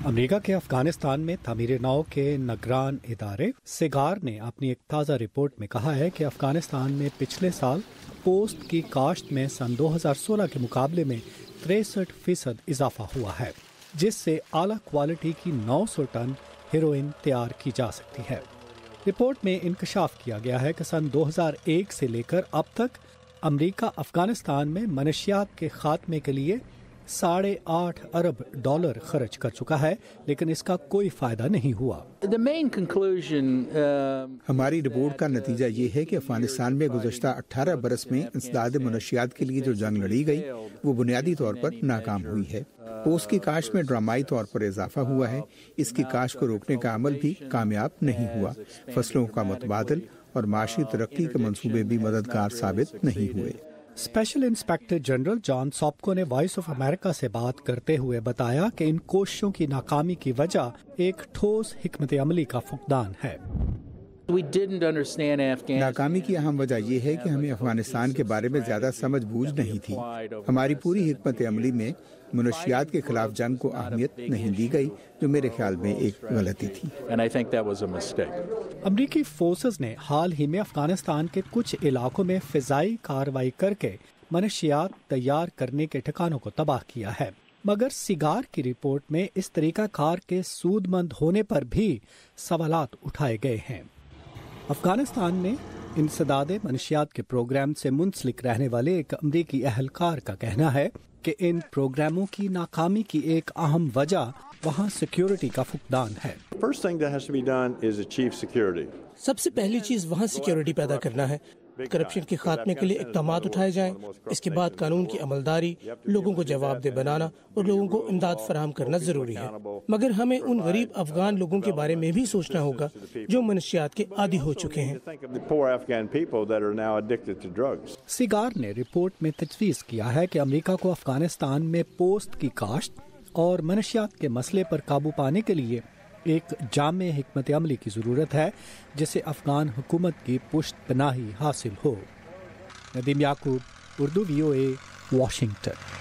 امریکہ کے افغانستان میں تعمیر نو کے نگران ادارے سیگار نے اپنی ایک تازہ رپورٹ میں کہا ہے کہ افغانستان میں پچھلے سال پوست کی کاشت میں سن 2016 کے مقابلے میں 63% اضافہ ہوا ہے، جس سے اعلیٰ کوالٹی کی 900 ٹن ہیروئن تیار کی جا سکتی ہے۔ رپورٹ میں انکشاف کیا گیا ہے کہ سن 2001 سے لے کر اب تک امریکہ افغانستان میں منشیات کے خاتمے کے لیے $8.5 ارب خرچ کر چکا ہے، لیکن اس کا کوئی فائدہ نہیں ہوا۔ ہماری رپورٹ کا نتیجہ یہ ہے کہ افغانستان میں گزشتہ 18 برس میں انسداد منشیات کے لیے جو جنگ لڑی گئی وہ بنیادی طور پر ناکام ہوئی ہے۔ پوست کی کاشت میں ڈرامائی طور پر اضافہ ہوا ہے، اس کی کاشت کو روکنے کا عمل بھی کامیاب نہیں ہوا۔ فصلوں کا متبادل اور معاشی ترقی کے منصوبے بھی مددگار ثابت نہیں ہوئے۔ اسپیشل انسپیکٹر جنرل جان ساپکو نے وائس آف امریکہ سے بات کرتے ہوئے بتایا کہ ان کوششوں کی ناکامی کی وجہ ایک ٹھوس حکمت عملی کا فقدان ہے۔ ناکامی کی اہم وجہ یہ ہے کہ ہمیں افغانستان کے بارے میں زیادہ سمجھ بوجھ نہیں تھی۔ ہماری پوری حکمت عملی میں منشیات کے خلاف جنگ کو اہمیت نہیں دی گئی، جو میرے خیال میں ایک غلطی تھی۔ امریکی فورسز نے حال ہی میں افغانستان کے کچھ علاقوں میں فضائی کارروائی کر کے منشیات تیار کرنے کے ٹھکانوں کو تباہ کیا ہے، مگر سیگار کی رپورٹ میں اس طریقہ کار کے سود مند ہونے پر بھی سوالات اٹھائے گئے ہیں۔ افغانستان میں انسداد منشیات کے پروگرام سے منسلک رہنے والے ایک امریکی اہلکار کا کہنا ہے کہ ان پروگراموں کی ناکامی کی ایک اہم وجہ وہاں سیکیورٹی کا فقدان ہے۔ سب سے پہلی چیز وہاں سیکیورٹی پیدا کرنا ہے۔ کرپشن کے خاتمے کے لیے اقدامات اٹھائے جائیں، اس کے بعد قانون کی عملداری، لوگوں کو جواب دہ بنانا اور لوگوں کو امداد فراہم کرنا ضروری ہے۔ مگر ہمیں ان غریب افغان لوگوں کے بارے میں بھی سوچنا ہوگا جو منشیات کے عادی ہو چکے ہیں۔ سیگار نے رپورٹ میں تجویز کیا ہے کہ امریکہ کو افغانستان میں پوست کی کاشت اور منشیات کے مسئلے پر قابو پانے کے لیے ایک جامع حکمت عملی کی ضرورت ہے جسے افغان حکومت کی پشت پناہی حاصل ہو۔ ندیم یعقوب، اردو VOA، واشنگٹن۔